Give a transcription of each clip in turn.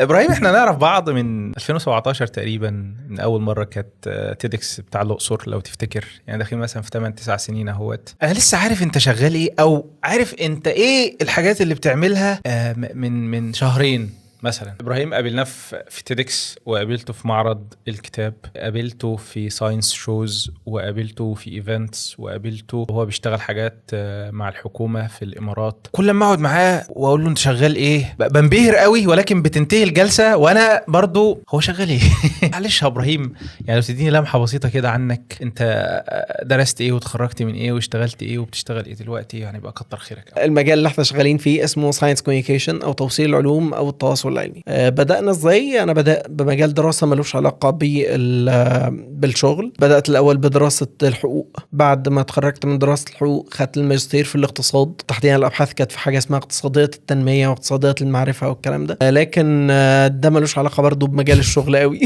ابراهيم، احنا نعرف بعض من 2017 تقريبا، من اول مره كانت تيدكس بتاع الاقصر لو تفتكر، يعني داخلين مثلا في 8 9 سنين اهوت. انا لسه عارف انت شغال ايه، او عارف انت ايه الحاجات اللي بتعملها من شهرين مثلا. ابراهيم قابلناه في تيدكس، وقابلته في معرض الكتاب، قابلته في ساينس شوز، وقابلته في ايفنتس، وقابلته وهو بيشتغل حاجات مع الحكومه في الامارات. كل ما اقعد معاه واقول له انت شغال ايه بنبهر قوي، ولكن بتنتهي الجلسه وانا برضو هو شغال ايه. معلش يا ابراهيم، يعني لو تديني لمحه بسيطه كده عنك، انت درست ايه وتخرجت من ايه واشتغلت ايه وبتشتغل ايه دلوقتي، يعني بقى كتر خيرك. المجال اللي احنا شغالين فيه اسمه ساينس كوميونيكيشن او توصيل العلوم او التواصل العلمي. بدأنا ازاي؟ انا بدأ بمجال دراسة ملوش علاقة بالشغل. بدأت الاول بدراسة الحقوق، بعد ما اتخرجت من دراسة الحقوق خدت الماجستير في الاقتصاد. تحديدا الابحاث كانت في حاجة اسمها اقتصاديات التنمية واقتصاديات المعرفة والكلام ده، لكن ده ملوش علاقة برضو بمجال الشغل قوي.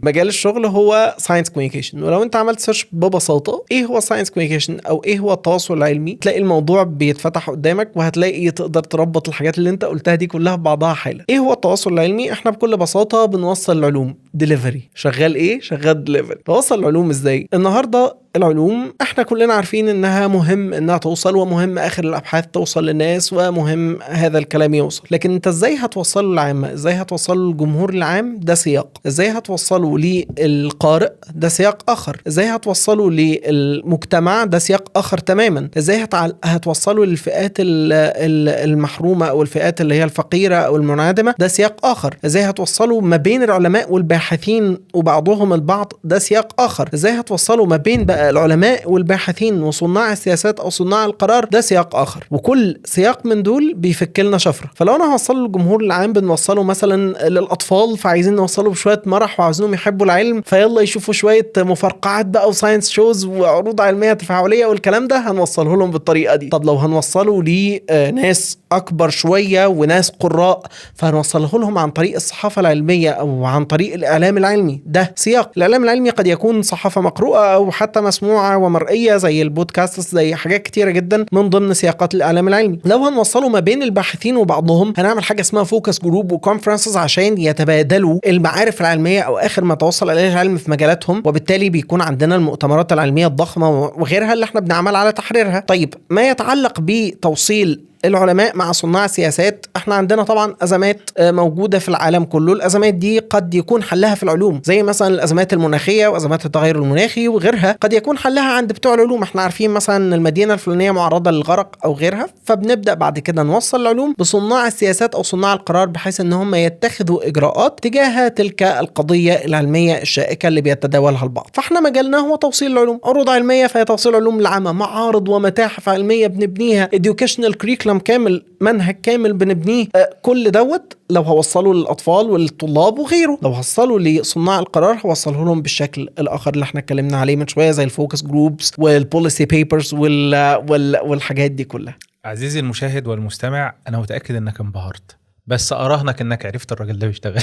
مجال الشغل هو ساينس كوميونيكيشن. ولو انت عملت سيرش ببساطة ايه هو ساينس كوميونيكيشن او ايه هو التواصل العلمي، تلاقي الموضوع بيتفتح قدامك، وهتلاقي تقدر تربط الحاجات اللي انت قلتها دي كلها ببعضها حالا. ايه هو التواصل العلمي؟ احنا بكل بساطة بنوصل العلوم. ديليفري. شغال ايه؟ شغال ديليفري. توصل العلوم ازاي؟ النهاردة العلوم احنا كلنا عارفين انها مهم انها توصل، ومهم اخر الابحاث توصل للناس، ومهم هذا الكلام يوصل. لكن انت ازاي هتوصله للعامة؟ ازاي هتوصله للجمهور العام؟ ده سياق. ازاي هتوصله للقارئ؟ ده سياق اخر. ازاي هتوصله للمجتمع؟ ده سياق اخر تماما. ازاي هتوصله للفئات المحرومة او الفئات اللي هي الفقيرة او المنعدمة؟ ده سياق اخر. ازاي هتوصله ما بين العلماء والباحثين وبعضهم البعض؟ ده سياق اخر. ازاي هتوصله ما بين بقى العلماء والباحثين وصناع السياسات او صناع القرار؟ ده سياق اخر. وكل سياق من دول بيفك لنا شفره. فلو انا هوصله للجمهور العام، بنوصله مثلا للاطفال، فعايزين نوصله بشويه مرح وعاوزينهم يحبوا العلم، فيلا يشوفوا شويه مفرقعات بقى وساينس شوز وعروض علميه تفاعليه والكلام ده، هنوصله لهم بالطريقه دي. طب لو هنوصله لناس اكبر شويه وناس قراء، فهنوصله لهم عن طريق الصحافه العلميه او عن طريق الاعلام العلمي. ده سياق. الاعلام العلمي قد يكون صحافه مقروءه او حتى مسموعه ومرئيه زي البودكاست، زي حاجات كتيره جدا من ضمن سياقات الاعلام العلمي. لو هنوصله ما بين الباحثين وبعضهم، هنعمل حاجه اسمها فوكس جروب وكونفرنسز عشان يتبادلوا المعارف العلميه او اخر ما توصل اليه العلم في مجالاتهم، وبالتالي بيكون عندنا المؤتمرات العلميه الضخمه وغيرها اللي احنا بنعمل على تحريرها. طيب ما يتعلق بتوصيل العلماء مع صناع السياسات، احنا عندنا طبعا ازمات موجوده في العالم كله. الازمات دي قد يكون حلها في العلوم، زي مثلا الازمات المناخيه وازمات التغير المناخي وغيرها، قد يكون حلها عند بتوع العلوم. احنا عارفين مثلا المدينه الفلانيه معرضه للغرق او غيرها، فبنبدا بعد كده نوصل العلوم بصناع السياسات او صناع القرار، بحيث ان هم يتخذوا اجراءات تجاه تلك القضيه العلميه الشائكه اللي بيتداولها البعض. فاحنا مجالنا هو توصيل العلوم. عروض علميه فهي توصيل العلوم العامه، معارض ومتاحف علميه بنبنيها، educational curriculum كامل، منهج كامل بنبنيه. كل دوت لو هوصله للأطفال والطلاب وغيره. لو هوصله لصناع القرار هوصله لهم بالشكل الآخر اللي احنا اتكلمنا عليه من شوية، زي الفوكس جروبس والبوليسي بيبرز والحاجات دي كلها. عزيزي المشاهد والمستمع، أنا متأكد أنك انبهرت، بس أراهنك أنك عرفت الراجل ده بيشتغل.